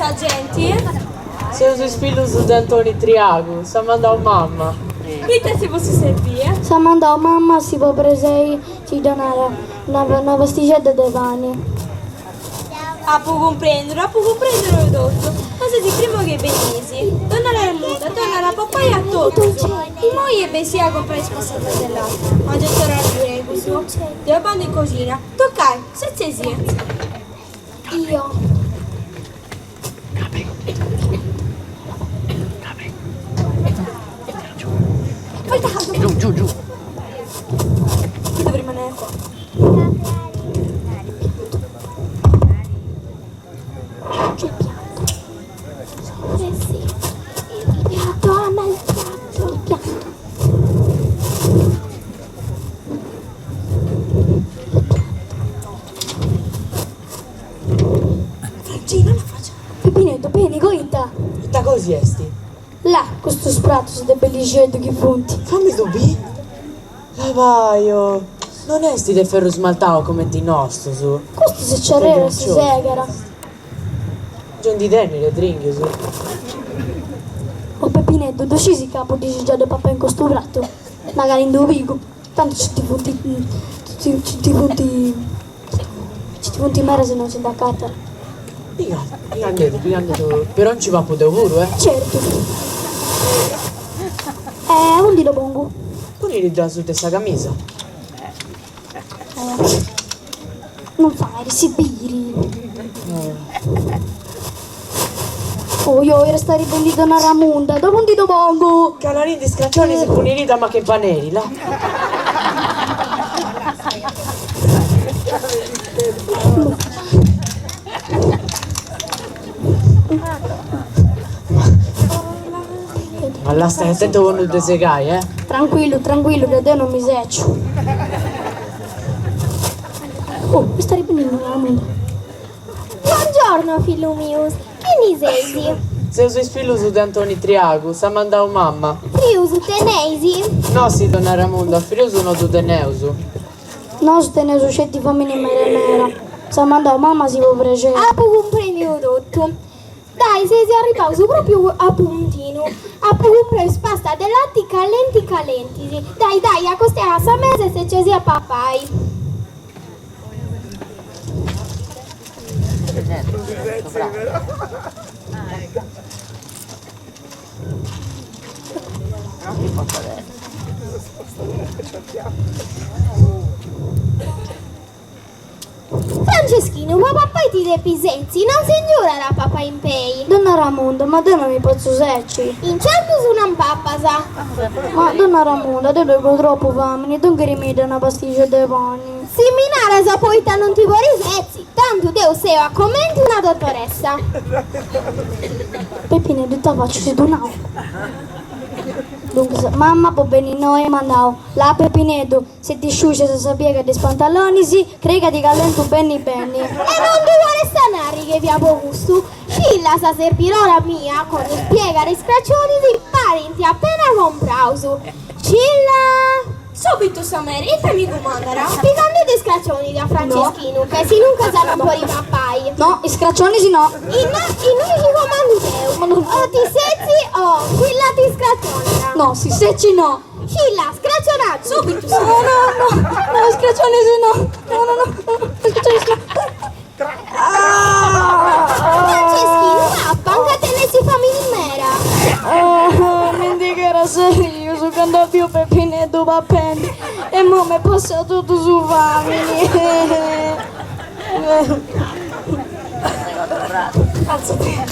sta gente? Se usi spillo su D'Antoni Triago, sta mandando mamma. Vite se posso servire? Sta mandando mamma si può prendere ci donare una vasticella dei pani. A può comprendere il dotto. Ma se si prima che venisi, donna la muta, donna la papaya a tutto. E moglie besi a comprare spassato dell'altro. Ma già sarà il questo. Devo bando in cucina. Toccai, se sei sì. Io. Fai tanto. Giù. Io devo rimanere qua. C'è il piatto. Sì. Il piatto, Anna, il piatto. Il piatto. Francina, la faccia. Pepinetto, bene, goita. Da così esti? Là, questo spratto siete bellicetto che punti. Fammi dubbi. Lavaio. Non esti del ferro smaltato come di nostro, su. Questo se c'era si segara. Gion di Denny le dringhi, su. Oh Pepinetto, decisi capo dici già del papà in questo piatto. Magari in due vigo. Tanto ci ti punti mera se non c'è da cattara. Picandito. Però non ci va poter pure, eh. Certo. Un dito bongo. Tu ne già su questa camisa. Non fare, si biri. Oh, io era stare ribondito una ramunda, dopo un dito bongo. Canarini di scaccioni si punirita ma che paneri, là. Ma là stai attento quando ti segai, eh? Tranquillo, che te non mi seccio. Oh, mi sta ribondendo una ramunda. Buongiorno figlio mio, che ne sei? Se usi spillo su D'Antoni Triago, sta mandando mamma. Friusu tenesi? No, si donna Ramonda, friuso no tu teneusu. No, se te ne succetti fammi nera. Se mandavo mamma si può prendere. A poco comprendi tutto. Dai, se si arriva proprio a puntino. A poco comprare spasta dei latti calenti. Dai, a questa a mese se ci sia papai. Franceschino, ma papà ti dei pisenzi, non signora la papà in pei. Donna Ramonda, ma te non mi posso secci. In certo su una pappasa. Ma donna Ramonda, te devo troppo fame, non che rimedi una pastiglia dei pani. Seminare sa poi non ti vuoi risezzi, tanto Deo sei a commenti una dottoressa. Peppino, tutta faccio si donavo. Dunque, mamma può venire noi mandavo. La Pepinetto, se ti sciuce se sappiega di spantaloni, sì, crega di callento benni. E non ti vuole stanare che vi avevo gusto. Scilla sa servirò la mia con il piegare scraccioni di parenti appena comprausu. Scilla! Subito Sameri, e fammi comandare. Spiegando dei scraccioni da Franceschino, che si nunca sanno un po' di pappai. No, i scraccioni sì no. In noi ti comando Deo. O ti secci o quella ti scracciona. No, si secci no. Scilla, scraccionato. Subito No, Sameri. no, scraccioni sì no. No, scraccioni sì no. Franceschino, pappa, anche te ne si famiglia mera. Non dico era serioso, quando più Pepinetto va bene. E mo mi passa tutto su famiglia. Alzati.